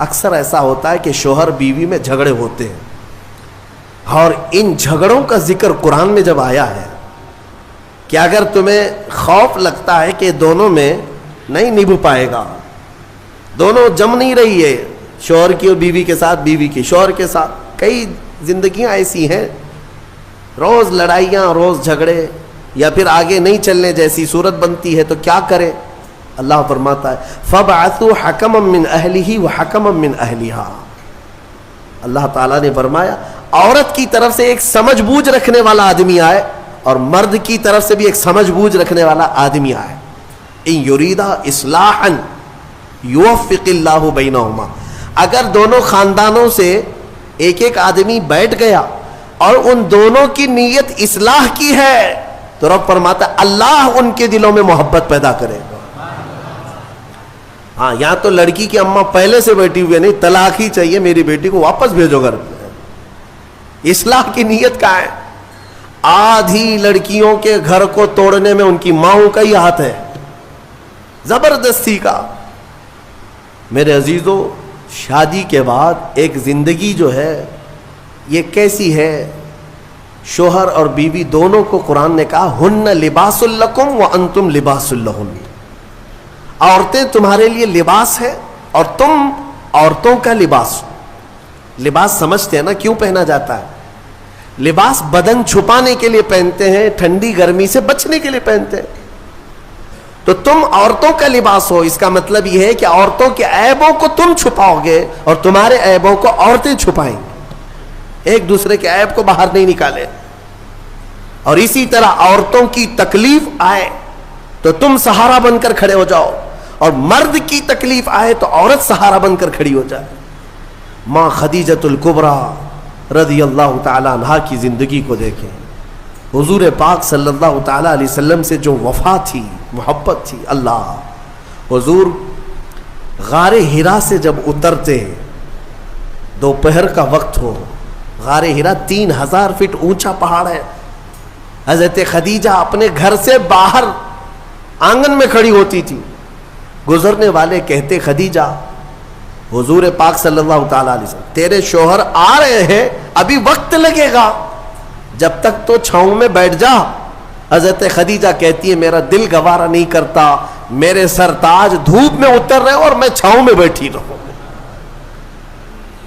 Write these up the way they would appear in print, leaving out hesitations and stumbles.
اکثر ایسا ہوتا ہے کہ شوہر بیوی میں جھگڑے ہوتے ہیں، اور ان جھگڑوں کا ذکر قرآن میں جب آیا ہے کہ اگر تمہیں خوف لگتا ہے کہ دونوں میں نہیں نبھ پائے گا، دونوں جم نہیں رہی ہے، شوہر کی اور بیوی کے ساتھ، بیوی کی شوہر کے ساتھ، کئی زندگیاں ایسی ہیں روز لڑائیاں، روز جھگڑے، یا پھر آگے نہیں چلنے جیسی صورت بنتی ہے، تو کیا کرے؟ اللہ فرماتا ہے فَبْعَثُوا حَكَمًا مِّنْ أَهْلِهِ وَحَكَمًا مِّنْ أَهْلِهَا۔ اللہ تعالیٰ نے فرمایا عورت کی طرف سے ایک سمجھ بوجھ رکھنے والا آدمی آئے، اور مرد کی طرف سے بھی ایک سمجھ بوجھ رکھنے والا آدمی آئے۔ إِن يُرِيدَا إِصْلَاحًا يُوَفِّقِ اللَّهُ بَيْنَهُمَا، اگر دونوں خاندانوں سے ایک ایک آدمی بیٹھ گیا اور ان دونوں کی نیت اصلاح کی ہے، تو رب فرماتا ہے اللہ ان کے دلوں میں محبت پیدا کرے گا۔ ہاں، یہاں تو لڑکی کی اماں پہلے سے بیٹھی ہوئی نہیں، طلاق ہی چاہیے، میری بیٹی کو واپس بھیجو گھر پہ۔ اصلاح کی نیت کا ہے۔ آدھی لڑکیوں کے گھر کو توڑنے میں ان کی ماؤں کا ہی ہاتھ ہے، زبردستی کا۔ میرے عزیزو، شادی کے بعد ایک زندگی جو ہے یہ کیسی ہے؟ شوہر اور بیوی دونوں کو قرآن نے کہا ہن لباس لکم وانتم لباس لہن، عورتیں تمہارے لیے لباس ہے اور تم عورتوں کا لباس۔ لباس سمجھتے ہیں نا کیوں پہنا جاتا ہے؟ لباس بدن چھپانے کے لیے پہنتے ہیں، ٹھنڈی گرمی سے بچنے کے لیے پہنتے ہیں۔ تو تم عورتوں کا لباس ہو، اس کا مطلب یہ ہے کہ عورتوں کے عیبوں کو تم چھپاؤ گے اور تمہارے عیبوں کو عورتیں چھپائیں گے، ایک دوسرے کے عیب کو باہر نہیں نکالے۔ اور اسی طرح عورتوں کی تکلیف آئے تو تم سہارا بن کر کھڑے ہو جاؤ، اور مرد کی تکلیف آئے تو عورت سہارا بن کر کھڑی ہو جائے۔ ماں خدیجۃ الکبریٰ رضی اللہ تعالی عنہا کی زندگی کو دیکھیں، حضور پاک صلی اللہ تعالی علیہ وسلم سے جو وفا تھی، محبت تھی۔ اللہ، حضور غار ہرا سے جب اترتے، دوپہر کا وقت ہو، غار ہرا 3000 فٹ اونچا پہاڑ ہے، حضرت خدیجہ اپنے گھر سے باہر آنگن میں کھڑی ہوتی تھی، گزرنے والے کہتے خدیجہ، حضور پاک صلی اللہ تعالی علیہ وسلم تیرے شوہر آ رہے ہیں، ابھی وقت لگے گا، جب تک تو چھاؤں میں بیٹھ جا۔ حضرت خدیجہ کہتی ہے میرا دل گوارا نہیں کرتا، میرے سرتاج دھوپ میں اتر رہے اور میں چھاؤں میں بیٹھی رہوں،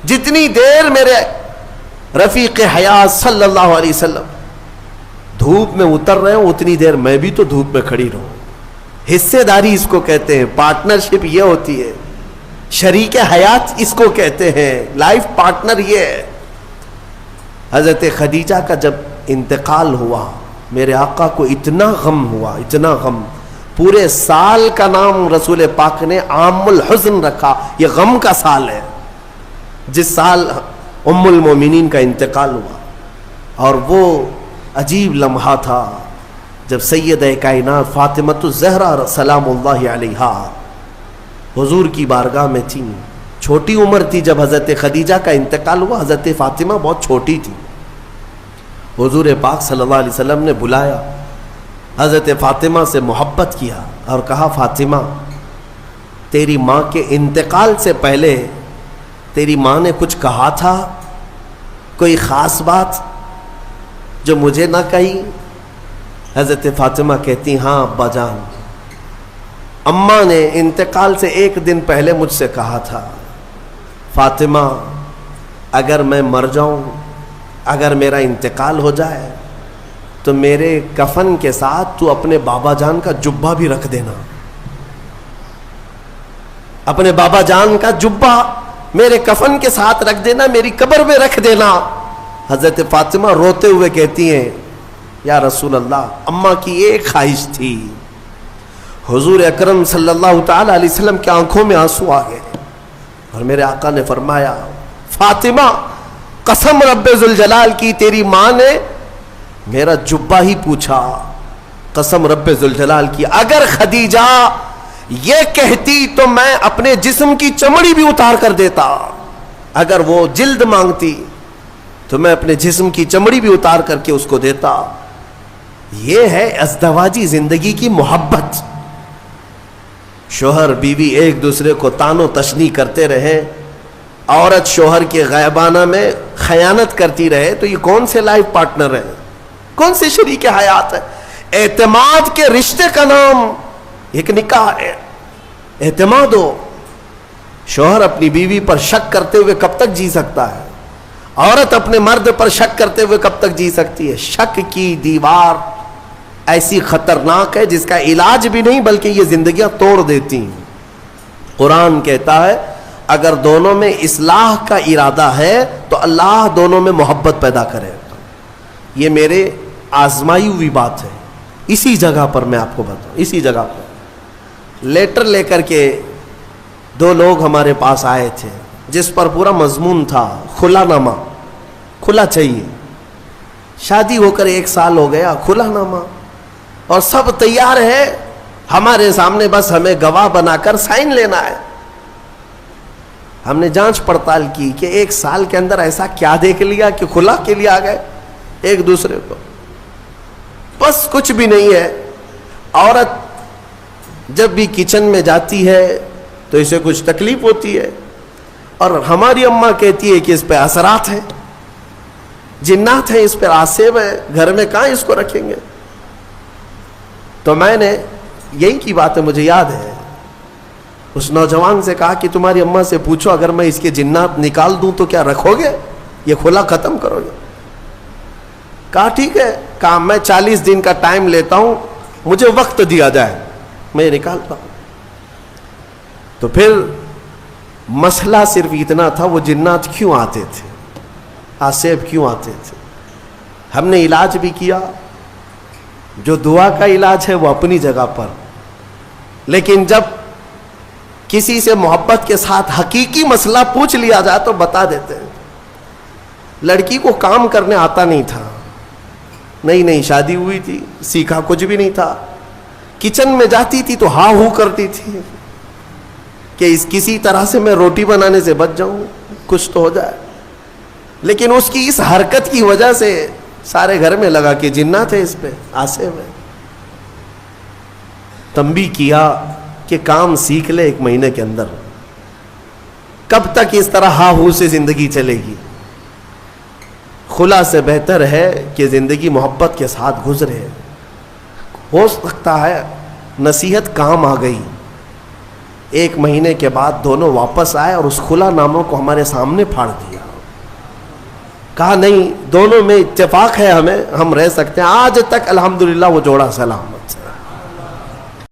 جتنی دیر میرے رفیق حیات صلی اللہ علیہ وسلم دھوپ میں اتر رہے ہوں اتنی دیر میں بھی تو دھوپ میں کھڑی رہوں۔ حصے داری اس کو کہتے ہیں، پارٹنرشپ یہ ہوتی ہے، شریک حیات اس کو کہتے ہیں، لائف پارٹنر یہ ہے۔ حضرت خدیجہ کا جب انتقال ہوا، میرے آقا کو اتنا غم ہوا، اتنا غم، پورے سال کا نام رسول پاک نے عام الحزن رکھا، یہ غم کا سال ہے، جس سال ام المومنین کا انتقال ہوا۔ اور وہ عجیب لمحہ تھا جب سیدہ کائنات فاطمۃ الزہرا سلام اللہ علیہا حضور کی بارگاہ میں تھیں، چھوٹی عمر تھی جب حضرت خدیجہ کا انتقال ہوا، حضرت فاطمہ بہت چھوٹی تھی۔ حضور پاک صلی اللہ علیہ وسلم نے بلایا، حضرت فاطمہ سے محبت کیا اور کہا فاطمہ، تیری ماں کے انتقال سے پہلے تیری ماں نے کچھ کہا تھا، کوئی خاص بات جو مجھے نہ کہی؟ حضرت فاطمہ کہتی ہاں ابا جان، اماں نے انتقال سے ایک دن پہلے مجھ سے کہا تھا فاطمہ اگر میں مر جاؤں، اگر میرا انتقال ہو جائے تو میرے کفن کے ساتھ تو اپنے بابا جان کا جبہ بھی رکھ دینا، اپنے بابا جان کا جبہ میرے کفن کے ساتھ رکھ دینا، میری قبر میں رکھ دینا۔ حضرت فاطمہ روتے ہوئے کہتی ہیں یا رسول اللہ، اماں کی ایک خواہش تھی۔ حضور اکرم صلی اللہ تعالی علیہ وسلم کی آنکھوں میں آنسو آ گئے اور میرے آقا نے فرمایا فاطمہ قسم رب ذوالجلال کی، تیری ماں نے میرا جبہ ہی پوچھا، قسم رب ذوالجلال کی اگر خدیجہ یہ کہتی تو میں اپنے جسم کی چمڑی بھی اتار کر دیتا، اگر وہ جلد مانگتی تو میں اپنے جسم کی چمڑی بھی اتار کر کے اس کو دیتا۔ یہ ہے ازدواجی زندگی کی محبت، شوہر بیوی ایک دوسرے کو تان و تشنیع کرتے رہے، عورت شوہر کے غیبانہ میں خیانت کرتی رہے تو یہ کون سے لائف پارٹنر ہیں؟ کون سے شریک حیات ہے؟ اعتماد کے رشتے کا نام ایک نکاح ہے. اعتماد ہو. شوہر اپنی بیوی پر شک کرتے ہوئے کب تک جی سکتا ہے؟ عورت اپنے مرد پر شک کرتے ہوئے کب تک جی سکتی ہے؟ شک کی دیوار ایسی خطرناک ہے جس کا علاج بھی نہیں بلکہ یہ زندگیاں توڑ دیتی ہیں. قرآن کہتا ہے اگر دونوں میں اصلاح کا ارادہ ہے تو اللہ دونوں میں محبت پیدا کرے. یہ میرے آزمائی ہوئی بات ہے. اسی جگہ پر میں آپ کو بتاؤں, اسی جگہ پر لیٹر لے کر کے دو لوگ ہمارے پاس آئے تھے جس پر پورا مضمون تھا کھلا نامہ, کھلا چاہیے. شادی ہو کر 1 سال ہو گیا, کھلا نامہ, اور سب تیار ہے ہمارے سامنے, بس ہمیں گواہ بنا کر سائن لینا ہے. ہم نے جانچ پڑتال کی کہ 1 سال کے اندر ایسا کیا دیکھ لیا کہ کھلا کے لیے آ گئے ایک دوسرے کو. بس کچھ بھی نہیں ہے. عورت جب بھی کچن میں جاتی ہے تو اسے کچھ تکلیف ہوتی ہے, اور ہماری اماں کہتی ہے کہ اس پہ اثرات ہیں, جنات ہیں, اس پہ آسیب ہے, گھر میں کہاں اس کو رکھیں گے. تو میں نے یہی کی بات ہے, مجھے یاد ہے, اس نوجوان سے کہا کہ تمہاری اماں سے پوچھو اگر میں اس کے جنات نکال دوں تو کیا رکھو گے, یہ کھلا ختم کرو گے؟ کہا ٹھیک ہے, کہا میں 40 دن کا ٹائم لیتا ہوں, مجھے وقت دیا جائے, میں نکالتا ہوں. تو پھر مسئلہ صرف اتنا تھا, وہ جنات کیوں آتے تھے, آسیب کیوں آتے تھے. ہم نے علاج بھی کیا, جو دعا کا علاج ہے وہ اپنی جگہ پر, لیکن جب کسی سے محبت کے ساتھ حقیقی مسئلہ پوچھ لیا جائے تو بتا دیتے ہیں. لڑکی کو کام کرنے آتا نہیں تھا, نئی شادی ہوئی تھی, سیکھا کچھ بھی نہیں تھا. کچن میں جاتی تھی تو ہاں ہو کرتی تھی کہ اس کسی طرح سے میں روٹی بنانے سے بچ جاؤں, کچھ تو ہو جائے. لیکن اس کی اس حرکت کی وجہ سے سارے گھر میں لگا کہ جنات ہے اس پہ, آسیب ہے. تنبیہ کیا کہ کام سیکھ لے 1 مہینے کے اندر. کب تک اس طرح ہاں ہو سے زندگی چلے گی؟ خلا سے بہتر ہے کہ زندگی محبت کے ساتھ گزرے. ہو سکتا ہے نصیحت کام آ گئی, 1 مہینے کے بعد دونوں واپس آئے اور اس کھلا ناموں کو ہمارے سامنے پھاڑ دیا. کہا نہیں, دونوں میں اتفاق ہے, ہم رہ سکتے ہیں. آج تک الحمدللہ وہ جوڑا سلام.